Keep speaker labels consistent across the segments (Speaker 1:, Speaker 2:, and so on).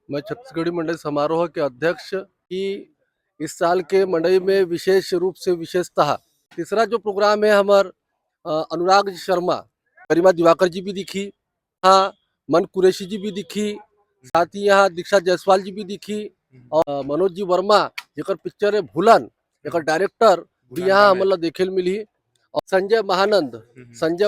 Speaker 1: मैं छत्तीसगढ़ी मंडई समारोह के अध्यक्ष की इस साल के मंडई में विशेष रूप से विशेषतः तीसरा जो प्रोग्राम है हमार अनुराग शर्मा, गरिमा दिवाकर जी भी दिखी, हाँ मन कुरैशी जी भी दिखी, साथ ही यहाँ दीक्षा जायसवाल जी भी दिखी और मनोज जी वर्मा जेकर पिक्चर है भूलन एक डायरेक्टर भी यहाँ हमला देखे मिली और संजय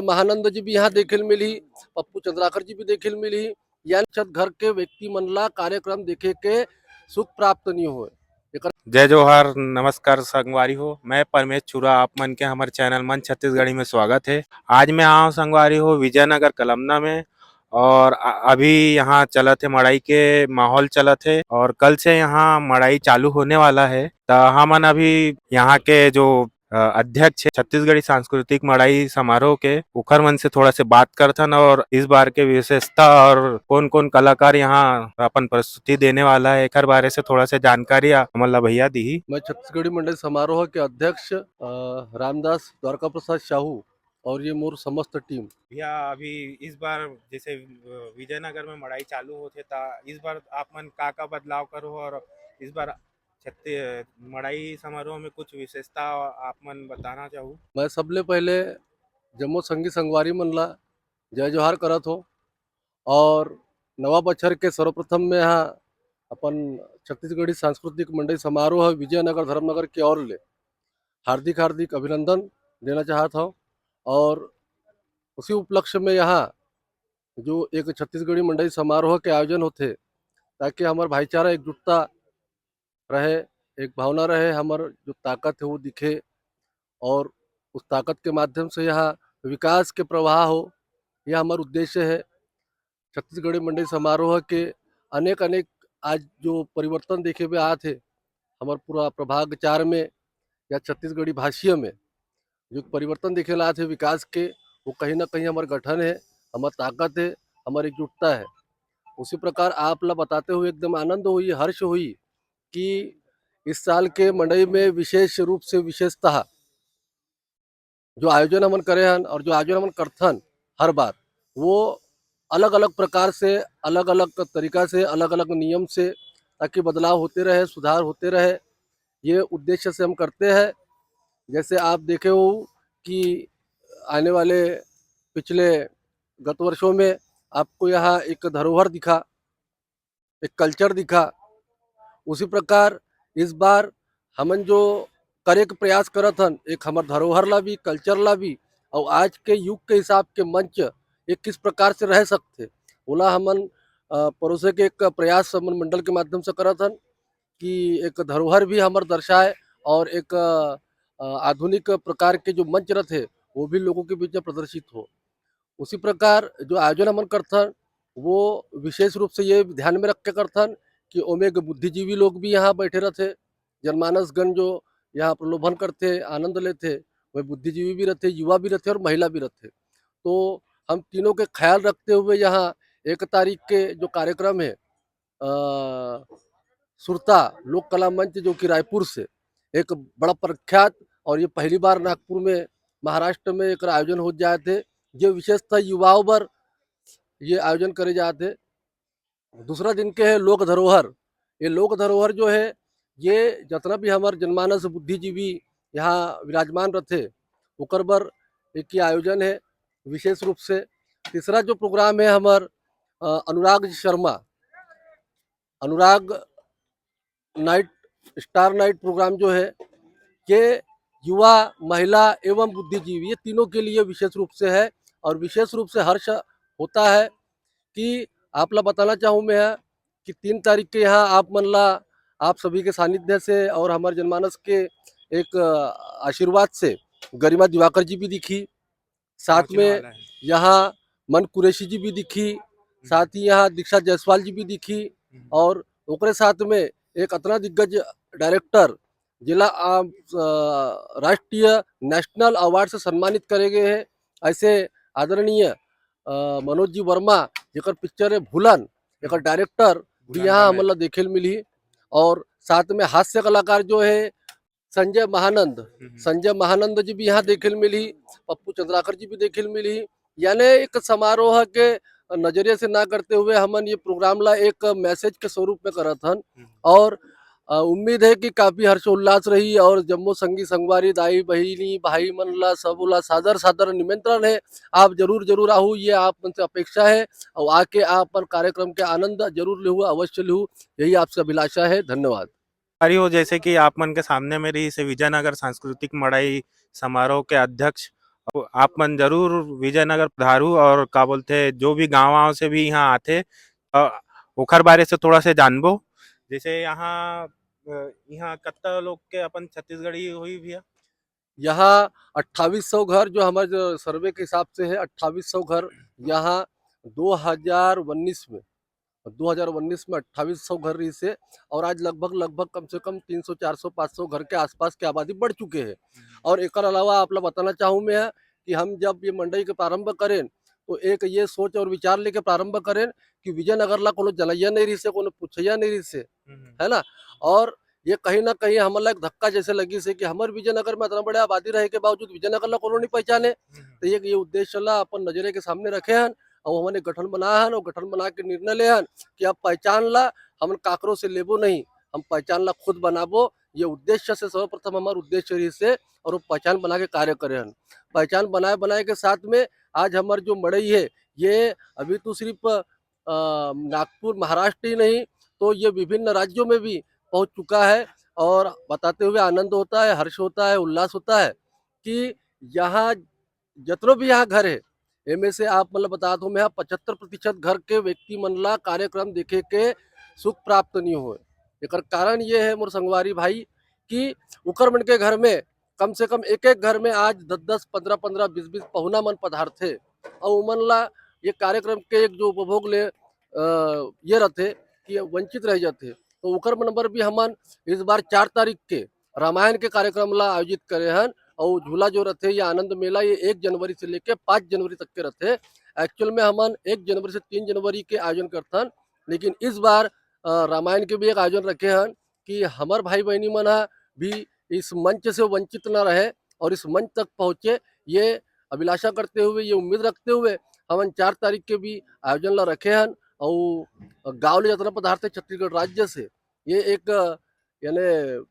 Speaker 1: महानंद जी भी यहाँ देखे मिली, पप्पू चंद्राकर जी भी देखे मिली। यानी छत घर के व्यक्ति मन ला कार्यक्रम देखे के सुख प्राप्त नहीं हुए।
Speaker 2: जय जोहार, नमस्कार संगवारी हो। मैं परमेश चुरा आप मन के हमारे चैनल मन छत्तीसगढ़ी में स्वागत है। आज मैं आया हूँ संगवारी हो विजयनगर कलमना में और अभी यहाँ चलत है मड़ाई के माहौल चलत है और कल से यहाँ मड़ाई चालू होने वाला है। तो हमन अभी यहाँ के जो अध्यक्ष है छत्तीसगढ़ी सांस्कृतिक मड़ाई समारोह के उखर मन से थोड़ा से बात करथन और इस बार के विशेषता और कौन कौन कलाकार यहाँ अपन प्रस्तुति देने वाला है एकर बारे से थोड़ा से जानकारी हमन ला भैया दी।
Speaker 1: मैं छत्तीसगढ़ी मंडल समारोह के अध्यक्ष रामदास द्वारका प्रसाद शाहू और ये मोर समस्त टीम।
Speaker 2: भैया अभी इस बार जैसे विजयनगर में मड़ाई चालू होते था, इस बार आप मन का बदलाव करो और इस बार मड़ाई समारोह में कुछ विशेषता आप मन बताना चाहूँ।
Speaker 1: मैं सबले पहले जम्मू संगी संगवारी मन ला जय जोहार करत हो और नवा बछर के सर्वप्रथम में यहाँ अपन छत्तीसगढ़ी सांस्कृतिक मंडई समारोह विजयनगर धर्मनगर की ओर ले हार्दिक हार्दिक अभिनंदन देना चाहता हूँ और उसी उपलक्ष्य में यहाँ जो एक छत्तीसगढ़ी मंडई समारोह के आयोजन होते ताकि हमारे भाईचारा एकजुटता रहे, एक भावना रहे, हमार जो ताकत है वो दिखे और उस ताकत के माध्यम से यहाँ विकास के प्रवाह हो, यह हमारा उद्देश्य है। छत्तीसगढ़ी मंडई समारोह के अनेक अनेक आज जो परिवर्तन देखे हुए आते हमारे पूरा प्रभाग 4 में या छत्तीसगढ़ी भाषीय में जो परिवर्तन देखे ला थे विकास के, वो कहीं ना कहीं हमारा गठन है, हमारी ताकत है, हमारी एकजुटता है। उसी प्रकार आप ला बताते हुए एकदम आनंद हुई, हर्ष हुई कि इस साल के मंडई में विशेष रूप से विशेषतः जो आयोजन हमन करे हन और जो आयोजन हमन करथन हर बार वो अलग अलग प्रकार से, अलग अलग तरीका से, अलग अलग नियम से, ताकि बदलाव होते रहे, सुधार होते रहे, ये उद्देश्य से हम करते हैं। जैसे आप देखे हो कि आने वाले पिछले गत वर्षों में आपको यहाँ एक धरोहर दिखा, एक कल्चर दिखा, उसी प्रकार इस बार हमन जो करे के प्रयास करत हन एक हमार धरोहर ला भी, कल्चर ला भी और आज के युग के हिसाब के मंच एक किस प्रकार से रह सकते ओला हमन परोसे के एक प्रयास हमन मंडल के माध्यम से करत हन कि एक धरोहर भी हमार दर्शाए और एक आधुनिक प्रकार के जो मंच रहते वो भी लोगों के बीच में प्रदर्शित हो। उसी प्रकार जो आयोजन हमन करथन वो विशेष रूप से ये ध्यान में रख के करथन कि ओमे के बुद्धिजीवी लोग भी यहाँ बैठे रहते, जनमानस गण जो यहाँ प्रलोभन करते, आनंद लेते, वह बुद्धिजीवी भी रहते, युवा भी रहते और महिला भी रहते। तो हम तीनों के ख्याल रखते हुए यहाँ 1 तारीख के जो कार्यक्रम है सुरता लोक कला मंच जो कि रायपुर से एक बड़ा प्रख्यात और ये पहली बार नागपुर में महाराष्ट्र में एक आयोजन हो जाए थे, जो विशेषतः युवाओं पर ये आयोजन करे जाते। दूसरा दिन के है लोक धरोहर, ये लोक धरोहर जो है ये जितना भी हमारे जनमानस बुद्धिजीवी यहाँ विराजमान रहते ओकर बर एक ही आयोजन है विशेष रूप से। तीसरा जो प्रोग्राम है हमार अनुराग शर्मा, अनुराग नाइट स्टार नाइट प्रोग्राम जो है ये युवा, महिला एवं बुद्धिजीवी ये तीनों के लिए विशेष रूप से है और विशेष रूप से हर्ष होता है कि आप ला बताना चाहूँ मैं कि 3 तारीख के यहाँ आप मन ला आप सभी के सानिध्य से और हमारे जनमानस के एक आशीर्वाद से गरिमा दिवाकर जी भी दिखी, साथ में यहाँ मन कुरैशी जी भी दिखी, साथ ही यहाँ दीक्षा जायसवाल जी भी दिखी और ओकरे साथ में एक अतना दिग्गज डायरेक्टर जिला राष्ट्रीय नेशनल अवार्ड से सम्मानित करे गए हैं ऐसे आदरणीय मनोज जी वर्मा जेकर पिक्चर है भूलन एक डायरेक्टर भी यहाँ हमला देखे मिली और साथ में हास्य कलाकार जो है संजय महानंद जी भी यहाँ देखे मिली, पप्पू चंद्राकर जी भी देखे मिली। यानी एक समारोह के नजरिए से ना करते हुए हमन ये प्रोग्राम ला एक मैसेज के स्वरूप में करत हन। और उम्मीद है कि काफी हर्षोल्लास रही और जम्मो संगी संगवारी दाई बहिनी भाई मन ला सबला सादर सादर निमंत्रण है। आप जरूर जरूर आहू, ये आप मन से अपेक्षा है। और आके आप पर कार्यक्रम के आनंद जरूर लेहू, अवश्य लेहू, यही आपसे अभिलाषा है। धन्यवाद।
Speaker 2: हरी हो, जैसे कि आप मन के सामने मेरी से विजयनगर सांस्कृतिक मड़ई समारोह के अध्यक्ष, आप मन जरूर विजयनगर पधारू और का बोलते जो भी गाँव से भी यहाँ आते ओखर बारे से थोड़ा से जानबो। जैसे यहाँ कत्ता लोग के अपन छत्तीसगढ़ी हुई भैया।
Speaker 1: यहाँ 2800 घर, जो हमारे जो सर्वे के हिसाब से है 2800 घर यहाँ 2019 में 2800 घर रही से। और आज लगभग लगभग कम से कम 300 400 500 घर के आसपास की आबादी बढ़ चुके हैं। और एक अलावा आप लोग बताना चाहूँ मैं कि हम जब ये मंडई के प्रारंभ करें तो एक ये सोच और विचार लेके प्रारंभ करें कि विजयनगर ला कोनो जलैया नहीं रही से, कोनो पूछैया नहीं रही से, है ना। और ये कहीं ना कहीं हमारा एक धक्का जैसे लगी से कि हमारे विजयनगर में इतना बड़े आबादी रहे के बावजूद विजयनगर ला कोनो नहीं पहचाने। तो ये उद्देश्य ला अपन नजरे के सामने रखे हैं और हमने गठन बनाया है और गठन बना के निर्णय ले हन कि अब पहचान ला हम काकरों से लेबो नहीं, हम पहचान ला खुद बनाबो। ये उद्देश्य से सर्वप्रथम हमारा उद्देश्य रही से और वो पहचान बना के कार्य करे हन। पहचान बनाए बनाए के साथ में आज हमारे जो मड़ई है ये अभी तो सिर्फ नागपुर महाराष्ट्र ही नहीं तो ये विभिन्न राज्यों में भी पहुंच चुका है। और बताते हुए आनंद होता है, हर्ष होता है, उल्लास होता है कि यहाँ जितनो भी यहाँ घर है एमे से आप मतलब बता दो मैं 75% घर के व्यक्ति मन ला कार्यक्रम देखे के सुख प्राप्त नहीं हुए। एकर कारण ये है मोर संगवारी भाई कि उकर मन के घर में कम से कम एक एक घर में आज 10-10 15-15 20-20 पहुना मन पधार थे और उमन ला ये कार्यक्रम के एक जो उपभोग ले ये रहते कि वंचित रह जाते। तो उकर नंबर भी हमन इस बार 4 तारीख के रामायण के कार्यक्रम ला आयोजित करे हैं। और झूला जो रहते ये आनंद मेला ये 1 जनवरी से लेके 5 जनवरी तक के रहते। एक्चुअल में हमन 1 जनवरी से 3 जनवरी के आयोजन करथन, लेकिन इस बार रामायण के भी एक आयोजन रखे हैं कि हमार भाई बहनी मन भी इस मंच से वंचित न रहे और इस मंच तक पहुंचे। ये अभिलाषा करते हुए, ये उम्मीद रखते हुए हमन 4 तारीख के भी आयोजन ला रखे हैं। और गाँव ले जितना पदार्थ है छत्तीसगढ़ राज्य से ये एक यानी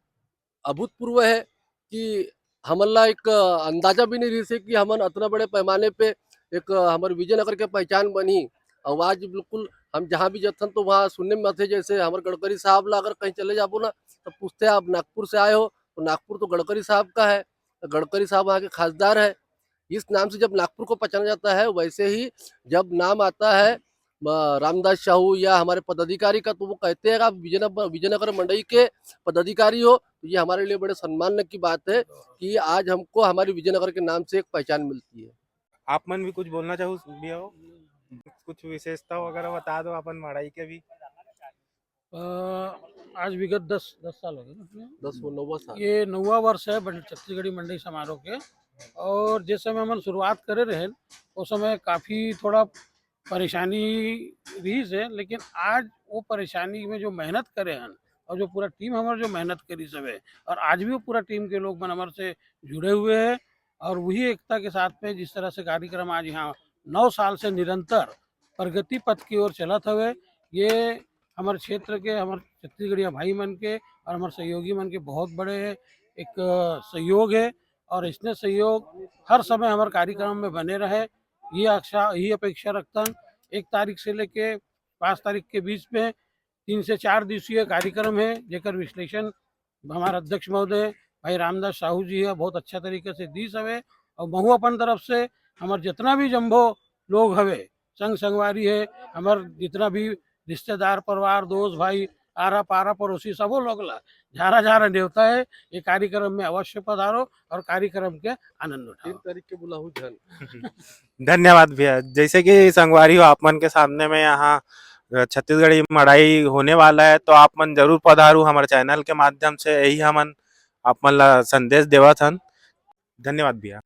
Speaker 1: अभूतपूर्व है कि हमला एक अंदाजा भी नहीं रही से कि हमन इतना बड़े पैमाने पे एक हमारे विजयनगर के पहचान बनी। और आज बिल्कुल हम जहाँ भी जाते तो वहाँ सुनने में आते जैसे हमारे गडकरी साहब ला अगर कहीं चले जाबो ना तो पूछते हैं आप नागपुर से आए हो, तो नागपुर तो गडकरी साहब का है, तो गडकरी साहब वहाँ के खासदार है। इस नाम से जब नागपुर को पहचाना जाता है वैसे ही जब नाम आता है रामदास साहू या हमारे पदाधिकारी का तो वो कहते हैं कि आप विजयनगर मंडई के पदाधिकारी हो। तो ये हमारे लिए बड़े सम्मान की बात है कि आज हमको हमारी विजयनगर के नाम से एक पहचान मिलती है।
Speaker 2: आप मन भी कुछ बोलना चाहो भैया हो? कुछ विशेषता वगैरह बता दो अपन मड़ई के भी।
Speaker 3: आज विगत 10 साल हो गए ना
Speaker 1: 10 वो 9 साल
Speaker 3: ये 9वां वर्ष है छत्तीसगढ़ी मंडई समारोह के। और जिस समय हम शुरुआत करे रहे उस समय काफ़ी थोड़ा परेशानी रही से, लेकिन आज वो परेशानी में जो मेहनत करे हैं और जो पूरा टीम हमारे जो मेहनत करी सब है और आज भी वो पूरा टीम के लोग मन हमारे से जुड़े हुए हैं। और वही एकता के साथ में जिस तरह से कार्यक्रम आज यहाँ 9 साल से निरंतर प्रगति पथ की ओर चलत हुए, ये हमारे क्षेत्र के हमारे छत्तीसगढ़िया भाई मन के और हमारे सहयोगी मन के बहुत बड़े एक सहयोग है। और इसने सहयोग हर समय हमारे कार्यक्रम में बने रहे यही अपेक्षा रखता हूँ। 1 तारीख से लेके 5 तारीख के बीच में 3 से 4 दिवसीय कार्यक्रम है जेकर विश्लेषण हमारे अध्यक्ष महोदय भाई रामदास साहू जी है बहुत अच्छा तरीके से दी सवे। और महू अपन तरफ से हमारे जितना भी जम्भो लोग हवे संग संगवारी है हमारे जितना भी रिश्तेदार परिवार दोस्त भाई आरा पारा पड़ोसी सबो लोग ला झारा झारा न्योता है ये कार्यक्रम में अवश्य पधारो और कार्यक्रम के आनंद
Speaker 1: 3
Speaker 3: उठाओ।
Speaker 1: तारीख के बुलाहू जन।
Speaker 2: धन्यवाद भैया। जैसे कि संगवारी हो आप मन के सामने में यहाँ छत्तीसगढ़ी मड़ई होने वाला है तो आप मन जरूर पधारू हमारे चैनल के माध्यम से, यही हमन आप मन ला संदेश देवत हन। धन्यवाद भैया।